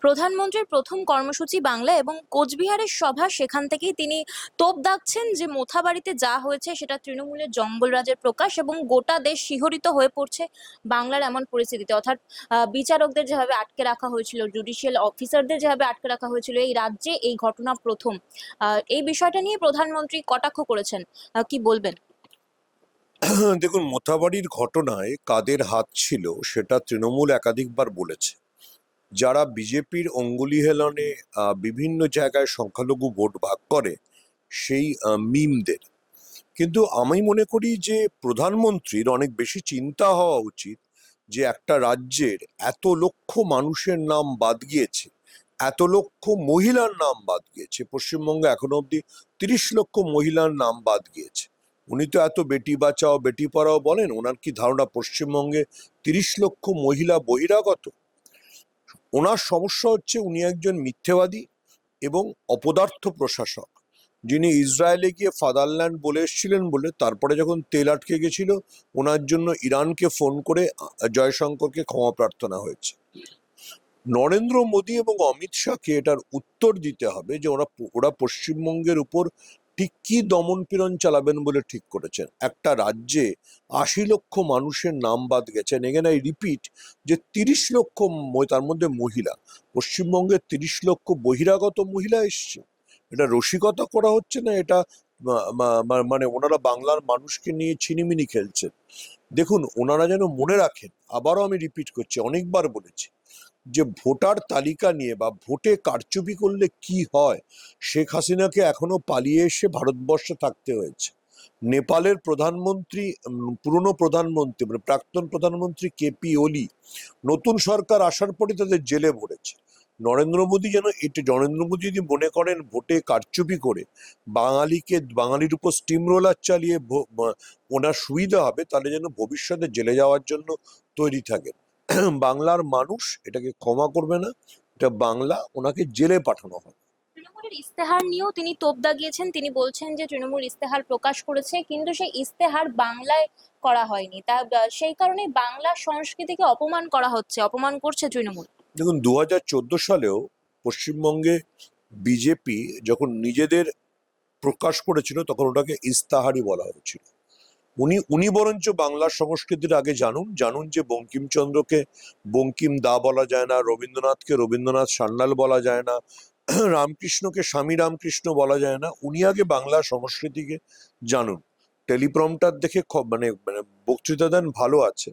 প্রধানমন্ত্রীর প্রথম কর্মসূচি বাংলা এবং কোচবিহারের সভা, সেখান থেকেই তিনি তোপ দাগছেন যে মোথাবাড়িতে যা হয়েছে সেটা তৃণমূলের জঙ্গলরাজের প্রকাশ এবং গোটা দেশ শিহরিত হয়ে পড়ছে বাংলার এমন পরিস্থিতিতে। অর্থাৎ বিচারকদের যেভাবে আটকে রাখা হয়েছিল, জুডিশিয়াল অফিসারদের যেভাবে আটকে রাখা হয়েছিল, এই রাজ্যে এই ঘটনা প্রথম। এই বিষয়টা নিয়ে প্রধানমন্ত্রী কটাক্ষ করেছেন, কি বলবেন? দেখুন, মোথাবাড়ির ঘটনায় কাদের হাত ছিল সেটা তৃণমূল একাধিকবার বলেছে। যারা বিজেপির অঙ্গুলি হেলনে বিভিন্ন জায়গায় সংখ্যালঘু ভোট ভাগ করে সেই মিমদের। কিন্তু আমি মনে করি যে প্রধানমন্ত্রীর অনেক বেশি চিন্তা হওয়া উচিত যে একটা রাজ্যের এত লক্ষ মানুষের নাম বাদ গিয়েছে, এত লক্ষ মহিলার নাম বাদ গিয়েছে। পশ্চিমবঙ্গে এখনো অব্দি 30 লক্ষ মহিলার নাম বাদ গিয়েছে। উনি তো এত বেটি বাঁচাও বেটি পড়াও বলেন, ওনার কি ধারণা পশ্চিমবঙ্গে 30 লক্ষ মহিলা বহিরাগত? ওনার সমস্যা হচ্ছে উনি একজন মিথ্যেবাদী এবং অপদার্থ প্রশাসক, যিনি ইসরায়েলে গিয়ে ফাদারল্যান্ড বলে এসেছিলেন বলে তারপরে যখন তেল আটকে গেছিল ওনার জন্য ইরানকে ফোন করে জয়শঙ্করকে ক্ষমা প্রার্থনা হয়েছে। নরেন্দ্র মোদী এবং অমিত শাহকে এটার উত্তর দিতে হবে যে ওরা পশ্চিমবঙ্গের উপর ঠিক কি দমন পীড়ন চালাবেন বলে ঠিক করেছেন। একটা রাজ্যে 80 লক্ষ মানুষের নাম বাদ গেছেন, এখানে আই রিপিট যে 30 লক্ষ, তার মধ্যে মহিলা। পশ্চিমবঙ্গের 30 লক্ষ বহিরাগত মহিলা এসছে। এটা রসিকতা করা হচ্ছে না, এটা মানে ওনারা বাংলার মানুষকে নিয়ে ছিনিমিনি খেলছেন। দেখুন, ওনারা যেন মনে রাখেন, আবারও আমি রিপিট করছি, অনেকবার বলেছি যে ভোটার তালিকা নিয়ে বা ভোটে কারচুপি করলে কি হয়। শেখ হাসিনাকে এখনো পালিয়ে এসে ভারতবর্ষে থাকতে হয়েছে। নেপালের প্রধানমন্ত্রী, পুরনো প্রধানমন্ত্রী মানে প্রাক্তন প্রধানমন্ত্রী কেপি ওলি নতুন সরকার আসার পরে তাদের জেলে ভরেছে। নরেন্দ্র মোদী যদি মনে করেন ভোটে কারচুপি করে বাঙালির উপর স্টিম রোলার চালিয়ে ওনার সুবিধা হবে, তাহলে যেন ভবিষ্যতে জেলে যাওয়ার জন্য তৈরি থাকেন। বাংলার মানুষ এটাকে ক্ষমা করবে না, এটা বাংলা, ওনাকে জেলে পাঠানো হবে। তৃণমূলের ইস্তেহার নিয়েও তিনি তোপ দাগিয়েছেন। তিনি বলছেন যে তৃণমূল ইস্তেহার প্রকাশ করেছে, কিন্তু সেই ইস্তেহার বাংলায় করা হয়নি। সেই কারণে বাংলা সংস্কৃতিকে অপমান করা হচ্ছে, অপমান করছে তৃণমূল। দেখুন, 2014 সালেও পশ্চিমবঙ্গে বিজেপি যখন নিজেদের প্রকাশ করেছিল তখন ওটাকে ইস্তাহারি বলা হয়েছিল। উনি বরঞ্চ বাংলার সংস্কৃতির আগে জানুন যে বঙ্কিমচন্দ্রকে বঙ্কিম দা বলা যায় না, রবীন্দ্রনাথকে রবীন্দ্রনাথ সান্যাল বলা যায় না, রামকৃষ্ণকে স্বামী রামকৃষ্ণ বলা যায় না। উনি আগে বাংলা সংস্কৃতিকে জানুন। টেলিপ্রম্পটার দেখে মানে মানে বক্তৃতা দেন, ভালো আছে।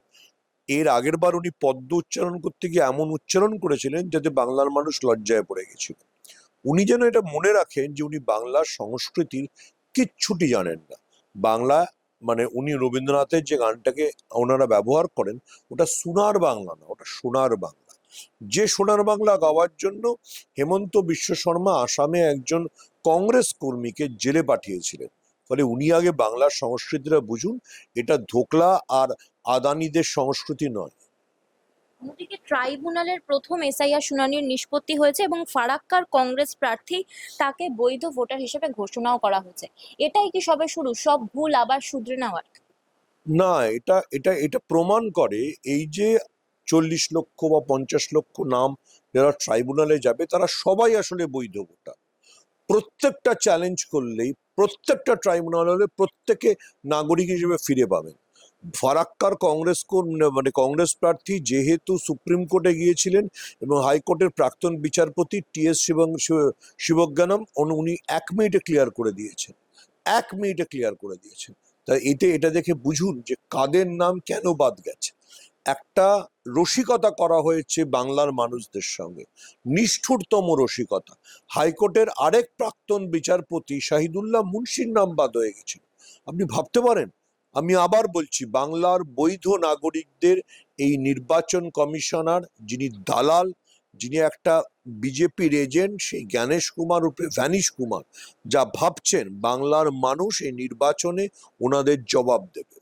এর আগের বার উনি পদ্ম উচ্চারণ করতে গিয়ে এমন উচ্চারণ করেছিলেন যাতে বাংলার মানুষ লজ্জায় পড়ে গেছিল। উনি যেন এটা মনে রাখেন যে উনি বাংলার সংস্কৃতির কিচ্ছুটি জানেন না। বাংলা মানে উনি রবীন্দ্রনাথের যে গানটাকে ওনারা ব্যবহার করেন, ওটা সোনার বাংলা না, ওটা সোনার বাংলা। যে সোনার বাংলা গাওয়ার জন্য হেমন্ত বিশ্ব শর্মা আসামে একজন কংগ্রেস কর্মীকে জেলে পাঠিয়েছিলেন। ফলে উনি আগে বাংলার সংস্কৃতিটা বুঝুন, এটা ধোকলা আর আদানিদের সংস্কৃতি নয়। অন্যদিকে ট্রাইব্যুনালের প্রথম এসআইআর শুনানির নিষ্পত্তি হয়েছে এবং ফারাক্কার কংগ্রেস প্রার্থী তাকে বৈধ ভোটার হিসেবে ঘোষণাও করা হয়েছে। এটাই কি সবে শুরু, সব ভুল আবার শুধরে নেওয়ার? না, এটা এটা এটা প্রমাণ করে এই যে 40 লক্ষ বা 50 লক্ষ নাম যারা ট্রাইব্যুনালে যাবে তারা সবাই আসলে বৈধ ভোটার। প্রত্যেকটা চ্যালেঞ্জ করলেই প্রত্যেকটা ট্রাইব্যুনাল হলে প্রত্যেকে নাগরিক হিসেবে ফিরে পাবেন। ফারাক্কার মানে কংগ্রেস প্রার্থী যেহেতু সুপ্রিম কোর্টে গিয়েছিলেন এবং হাইকোর্টের প্রাক্তন বিচারপতি টি.এস. শিবজ্ঞানম উনি 1 মিনিটে ক্লিয়ার করে দিয়েছেন। 1 মিনিটে ক্লিয়ার করে দিয়েছেন। তাই এটা দেখে বুঝুন যে কাদের নাম কেন বাদ গেছে। একটা রসিকতা করা হয়েছে বাংলার মানুষদের সঙ্গে, নিষ্ঠুরতম রসিকতা। হাইকোর্টের আরেক প্রাক্তন বিচারপতি শাহিদুল্লাহ মুন্সির নাম বাদ হয়ে গেছিল। আপনি ভাবতে পারেন? আমি আবার বলছি, বাংলার বৈধ নাগরিকদের এই নির্বাচন কমিশনার, যিনি দালাল, যিনি একটা বিজেপির এজেন্ট, সেই জ্ঞানেশ কুমার উপরে ভ্যানিশ কুমার যা ভাবছেন, বাংলার মানুষ এই নির্বাচনে ওনাদের জবাব দেবে।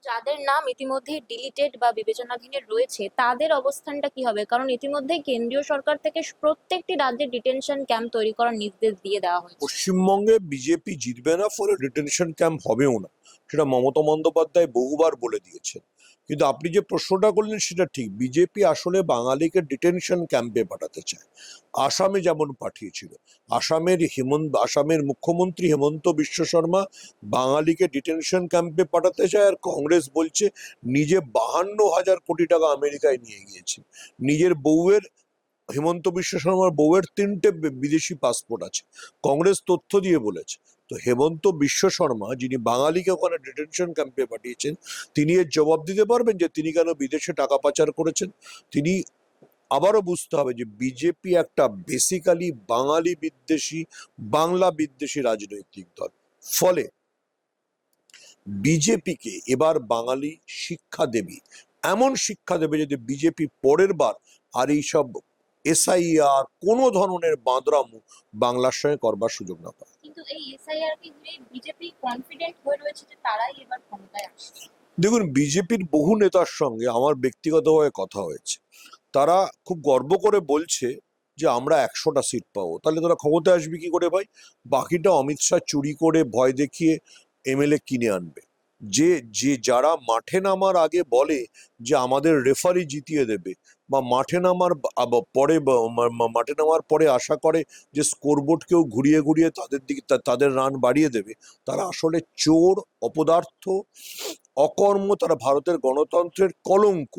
যাদের নাম ইতিমধ্যে ডিলিটেড বা বিবেচনাধীনে রয়েছে তাদের অবস্থানটা কি হবে? কারণ ইতিমধ্যে কেন্দ্রীয় সরকার থেকে প্রত্যেকটি রাজ্যে ডিটেনশন ক্যাম্প তৈরি করার নির্দেশ দিয়ে দেওয়া হয়েছে। পশ্চিমবঙ্গে বিজেপি জিতবে না, ফলে ডিটেনশন ক্যাম্প হবেও না, সেটা মমতা বন্দ্যোপাধ্যায় বহুবার বলে দিয়েছেন। কিন্তু আপনি যে প্রশ্নটা করলেন সেটা ঠিক, বিজেপি আসলে বাঙালিকে ডিটেনশন ক্যাম্পে পাঠাতে চায়। আসামে যেমন পাঠিয়েছিল, আসামের মুখ্যমন্ত্রী হেমন্ত বিশ্ব শর্মা বাঙালিকে ডিটেনশন ক্যাম্পে পাঠাতে চায়, আর কংগ্রেস বলছে নিজে 52,000 কোটি টাকা আমেরিকায় নিয়ে গিয়েছে। নিজের বউয়ের, হেমন্ত বিশ্ব শর্মার বউয়ের 3টে বিদেশি পাসপোর্ট আছে, কংগ্রেস তথ্য দিয়ে বলেছে। তো হেমন্ত বিশ্ব শর্মা, যিনি বাঙালিকে ওখানে ডিটেনশন ক্যাম্পে পাঠিয়েছেন, তিনি এর জবাব দিতে পারবেন যে তিনি কেন বিদেশে টাকা পাচার করেছেন? তিনি আবারও বুঝতে হবে যে বিজেপি একটা বেসিক্যালি বাঙালি বিদ্বেষী, বাংলা বিদ্বেষী রাজনৈতিক দল। ফলে বিজেপিকে এবার বাঙালি শিক্ষা দেবে, এমন শিক্ষা দেবে যদি বিজেপি পরের বার আর এইসব এসআইআর কোনো ধরনের বাঁদরামো বাংলার সঙ্গে করবার সুযোগ না পায়। কিন্তু এই এসআইআর কে ঘিরে বিজেপি কনফিডেন্ট হয়ে রয়েছে যে তারাই এবার ক্ষমতায় আসবে। দেখুন, বিজেপির বহু নেতার সঙ্গে আমার ব্যক্তিগতভাবে কথা হয়েছে, তারা খুব গর্ব করে বলছে যে আমরা 100টা সিট পাবো। তাহলে তারা ক্ষমতায় আসবে কি করে ভাই? বাকিটা অমিত শাহ চুরি করে ভয় দেখিয়ে এমএলএ কিনে আনবে। যে যে যারা মাঠে নামার আগে বলে যে আমাদের রেফারি জিতিয়ে দেবে, বা মাঠে নামার পরে আশা করে যে স্কোরবোর্ডকেও ঘুরিয়ে ঘুরিয়ে তাদের দিকে তাদের রান বাড়িয়ে দেবে, তারা আসলে চোর, অপদার্থ, অকর্ম, তারা ভারতের গণতন্ত্রের কলঙ্ক।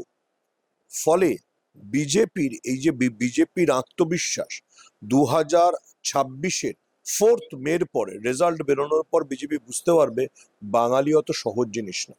ফলে বিজেপির এই যে বিজেপির আত্মবিশ্বাস, 2026-এর 4th মের পরে রেজাল্ট বেরোনোর পর বিজেপি বুঝতে পারবে বাঙালি অত সহজ জিনিস না।